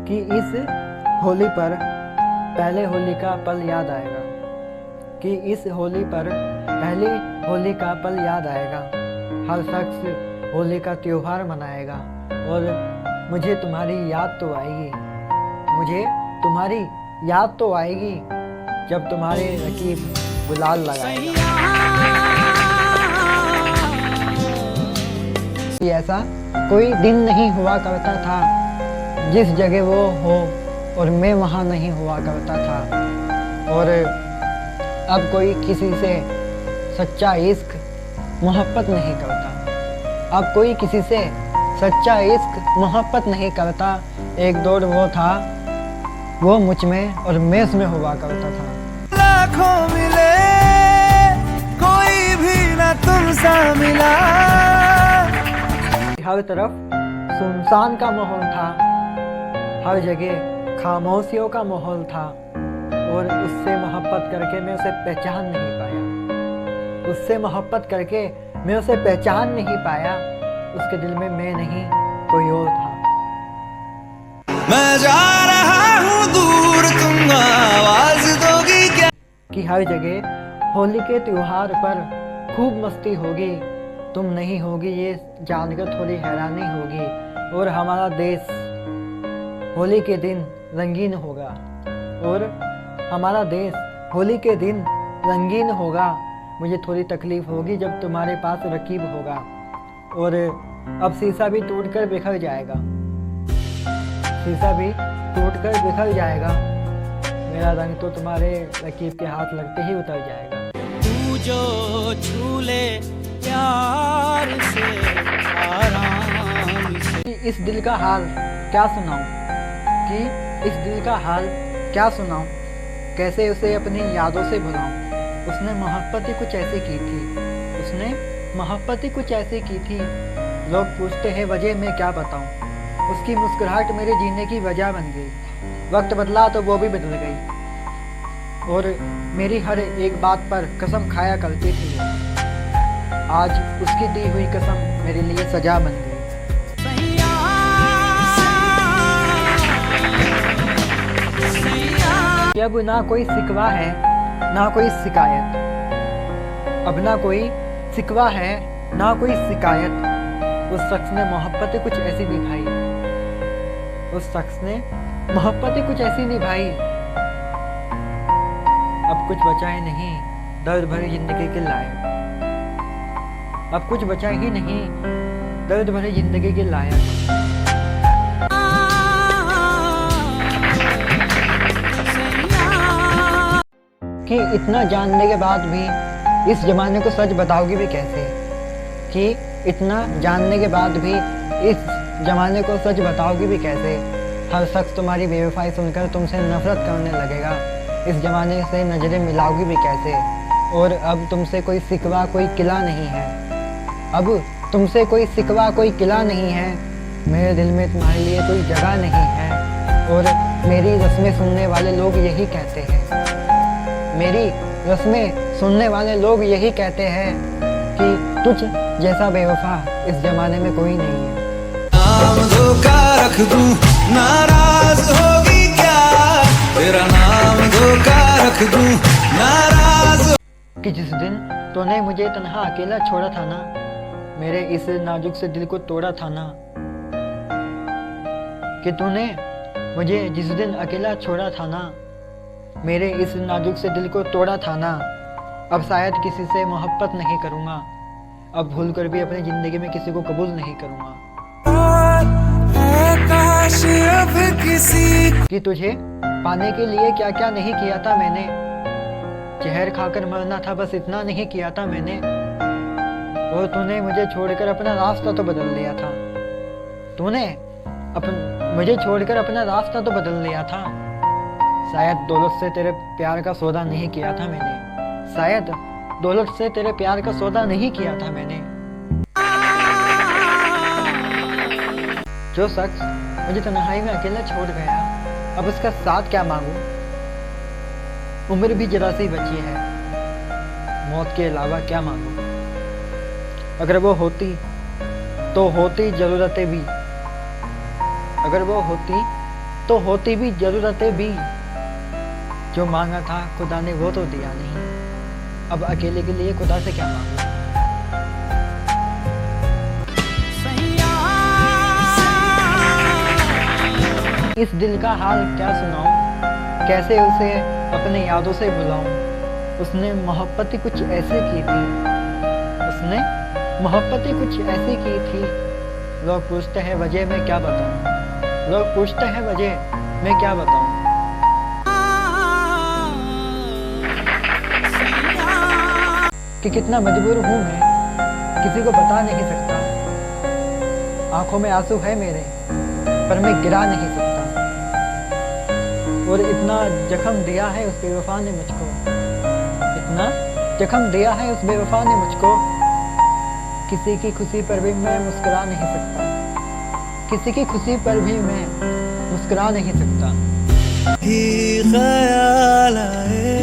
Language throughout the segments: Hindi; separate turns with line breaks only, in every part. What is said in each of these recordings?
कि इस होली पर पहले होली का पल याद आएगा, कि इस होली पर पहली होली का पल याद आएगा। हर शख्स होली का त्योहार मनाएगा और मुझे तुम्हारी याद तो आएगी, मुझे तुम्हारी याद तो आएगी जब तुम्हारे रकीब गुलाल लगाएगा। ऐसा कोई दिन नहीं हुआ करता था जिस जगह वो हो और मैं वहाँ नहीं हुआ करता था। और अब कोई किसी से सच्चा इश्क मोहब्बत नहीं करता, अब कोई किसी से सच्चा इश्क मोहब्बत नहीं करता। एक दौर वो था, वो मुझ में और मैं उसमें हुआ करता था।
लाखों मिले कोई भी ना तुमसा मिला।
हर तरफ सुनसान का माहौल था, हर जगह खामोशियों का माहौल था और उससे मोहब्बत करके मैं उसे पहचान नहीं पाया, उससे मोहब्बत करके मैं उसे पहचान नहीं पाया। उसके दिल में मैं नहीं कोई और था।
मैं जा रहा हूँ दूर, तुम आवाज दोगी क्या?
कि हर जगह होली के त्योहार पर खूब मस्ती होगी, तुम नहीं होगी ये जानकर थोड़ी हैरानी होगी। और हमारा देश होली के दिन रंगीन होगा, और हमारा देश होली के दिन रंगीन होगा। मुझे थोड़ी तकलीफ होगी जब तुम्हारे पास रकीब होगा, और अब शीशा भी टूटकर बिखर जाएगा, शीशा भी टूटकर बिखर जाएगा। मेरा रंग तो तुम्हारे रकीब के हाथ लगते ही उतर जाएगा।
तू जो छू ले प्यार से आराम से।
इस दिल का हाल क्या सुनाऊं, कि इस दिल का हाल क्या सुनाऊं, कैसे उसे अपनी यादों से भुलाऊं। उसने मोहब्बत ही कुछ ऐसी की थी, उसने मोहब्बत ही कुछ ऐसी की थी। लोग पूछते हैं वजह मैं क्या बताऊं, उसकी मुस्कुराहट मेरे जीने की वजह बन गई। वक्त बदला तो वो भी बदल गई, और मेरी हर एक बात पर कसम खाया करती थी वो। आज उसकी दी हुई कसम मेरे लिए सजा बन गई। अब ना कोई सिकवा है ना कोई शिकायत, अब ना कोई सिकवा है ना कोई शिकायत। उस शख्स ने मोहब्बतें कुछ ऐसी निभाई, उस शख्स ने मोहब्बतें कुछ ऐसी निभाई। अब कुछ बचा ही नहीं दर्द भरी जिंदगी के लायक, अब कुछ बचा ही नहीं दर्द भरी जिंदगी के लायक। कि इतना जानने के बाद भी इस जमाने को सच बताओगी भी कैसे, कि इतना जानने के बाद भी इस जमाने को सच बताओगी भी कैसे। हर शख्स तुम्हारी बेवफाई सुनकर तुमसे नफरत करने लगेगा, इस जमाने से नजरें मिलाओगी भी कैसे। और अब तुमसे कोई सिकवा कोई किला नहीं है, अब तुमसे कोई सिकवा कोई किला नहीं है। मेरे दिल में तुम्हारे लिए कोई जगह नहीं है, और मेरी रस्में सुनने वाले लोग यही कहते हैं, मेरी रस्में सुनने वाले लोग यही कहते हैं कि तुझ जैसा बेवफा इस जमाने में कोई नहीं है।
नाम धोखा रख दूं, नाराज होगी क्या? तेरा नाम धोखा रख दूं, नाराज।
कि जिस दिन तूने मुझे तन्हा अकेला छोड़ा था ना, मेरे इस नाजुक से दिल को तोड़ा था ना, कि तूने मुझे जिस दिन अकेला छोड़ा था ना, मेरे इस नाजुक से दिल को तोड़ा था ना। अब शायद किसी से मोहब्बत नहीं करूँगा, अब भूल कर भी अपनी ज़िंदगी में किसी को कबूल नहीं करूँगा। कि तुझे पाने के लिए क्या क्या नहीं किया था मैंने, जहर खाकर मरना था बस इतना नहीं किया था मैंने। और तूने मुझे छोड़कर अपना रास्ता तो बदल लिया था, तूने मुझे छोड़कर अपना रास्ता तो बदल लिया था। शायद दौलत से तेरे प्यार का सौदा नहीं किया था मैंने, शायद दौलत से तेरे प्यार का सौदा नहीं किया था मैंने। जो शख्स मुझे तन्हाई में अकेला छोड़ गया, अब उसका साथ क्या मांगूं। उम्र भी जरा सी बची है, मौत के अलावा क्या मांगूं। अगर वो होती तो होती ज़रूरतें भी, अगर वो होती तो होती भी ज़रूरतें भी। जो मांगा था खुदा ने वो तो दिया नहीं, अब अकेले के लिए खुदा से क्या मांगूं। इस दिल का हाल क्या सुनाऊं, कैसे उसे अपने यादों से भुलाऊं। उसने मोहब्बत ही कुछ ऐसे की थी, उसने मोहब्बत ही कुछ ऐसी की थी। लोग पूछते हैं वजह मैं क्या बताऊं, लोग पूछते हैं वजह मैं क्या बताऊं। कि कितना मजबूर हूं मैं, किसी को बता नहीं सकता। आंखों में आंसू है मेरे, पर मैं गिरा नहीं सकता। और इतना जख्म दिया है उस बेवफा ने मुझको, इतना जख्म दिया है उस बेवफा ने मुझको। किसी की खुशी पर भी मैं मुस्कुरा नहीं सकता, किसी की खुशी पर भी मैं मुस्कुरा नहीं सकता।
ही ख्याल आए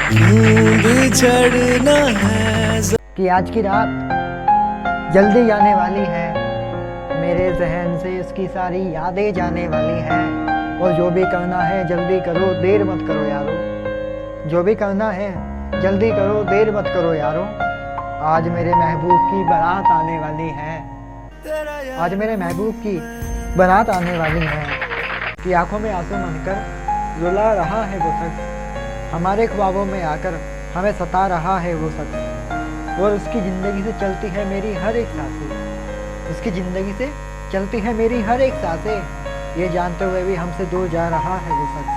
क्यों बिछड़ना है
कि आज की रात जल्दी जाने वाली है, मेरे जहन से उसकी सारी यादें जाने वाली हैं। और जो भी करना है जल्दी करो, देर मत करो यारो। जो भी करना है जल्दी करो, देर मत करो यारो। आज मेरे महबूब की बारात आने वाली है, आज मेरे महबूब की बारात आने वाली है। कि आंखों में आंसू मनकर रुला रहा है वो शख्स, हमारे ख्वाबों में आकर हमें सता रहा है वो शख्स। और उसकी ज़िंदगी से चलती है मेरी हर एक सांसें, उसकी ज़िंदगी से चलती है मेरी हर एक सांसें। ये जानते हुए भी हमसे दूर जा रहा है वो शख्स।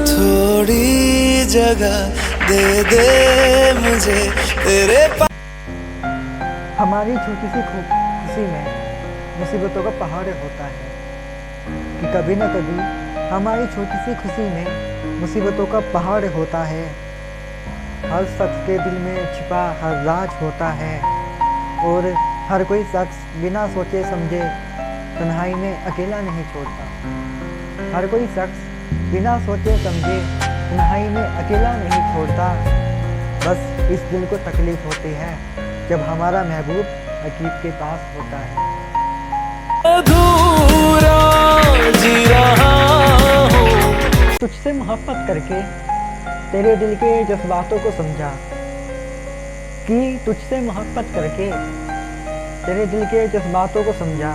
थोड़ी जगह दे दे मुझे तेरे पास।
हमारी छोटी सी खुशी में मुसीबतों का पहाड़ होता है। कि कभी न कभी हमारी छोटी सी खुशी में मुसीबतों का पहाड़ होता है। हर शख्स के दिल में छिपा हर राज होता है। और हर कोई शख्स बिना सोचे समझे तन्हाई में अकेला नहीं छोड़ता। हर कोई शख्स बिना सोचे समझे तन्हाई में अकेला नहीं छोड़ता। बस इस दिल को तकलीफ होती है जब हमारा महबूब अकीब के पास होता है।
अधूरा जी रहा हूँ
तुझसे मोहब्बत करके तेरे दिल के जज्बातों को समझा। कि तुझसे मोहब्बत करके तेरे दिल के जज्बातों को समझा।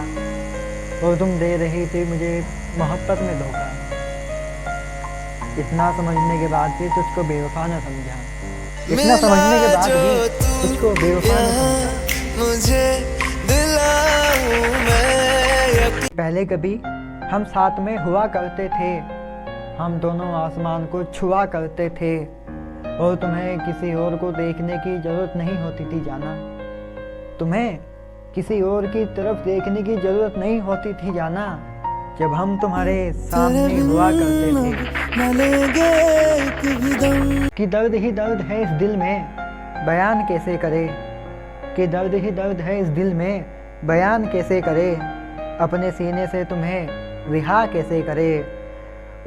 और तुम दे रही थी मुझे मोहब्बत में धोखा। इतना समझने के बाद भी तुझको बेवफा न समझा, इतना समझने के बाद भी तुझको बेवफा न समझा।
मुझे दिलाऊं मैं
पहले कभी हम साथ में हुआ करते थे, हम दोनों आसमान को छुआ करते थे। और तुम्हें किसी और को देखने की जरूरत नहीं होती थी जाना, तुम्हें किसी और की तरफ देखने की जरूरत नहीं होती थी जाना। जब हम तुम्हारे सामने हुआ करते थे। कि दर्द ही दर्द है इस दिल में, बयान कैसे करे। कि दर्द ही दर्द है इस दिल में, बयान कैसे करे। अपने सीने से तुम्हें रिहा कैसे करे।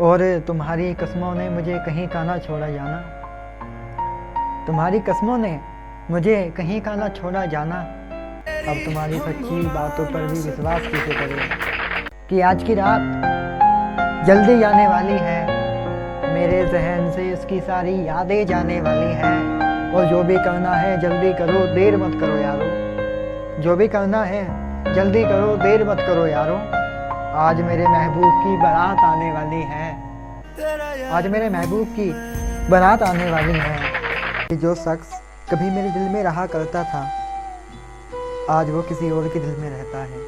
और तुम्हारी कसमों ने मुझे कहीं का ना छोड़ा जाना, तुम्हारी कसमों ने मुझे कहीं का ना छोड़ा जाना। अब तुम्हारी सच्ची बातों पर भी विश्वास कैसे करें। कि आज की रात जल्दी जाने वाली है, मेरे जहन से उसकी सारी यादें जाने वाली हैं। और जो भी करना है जल्दी करो, देर मत करो यारो। जो भी करना है जल्दी करो, देर मत करो यारो। आज मेरे महबूब की बारात आने वाली है, आज मेरे महबूब की बारात आने वाली है। कि जो शख्स कभी मेरे दिल में रहा करता था, आज वो किसी और के दिल में रहता है।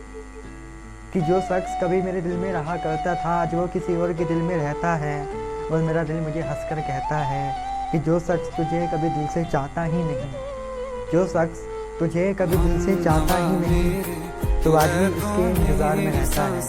कि जो शख्स कभी मेरे दिल में रहा करता था, आज वो किसी और के दिल में रहता है। और मेरा दिल मुझे हंसकर कहता है कि जो शख्स तुझे कभी दिल से चाहता ही नहीं, जो शख्स तुझे कभी दिल से चाहता ही नहीं, तो आज भी उसके इंतजार में रहता है।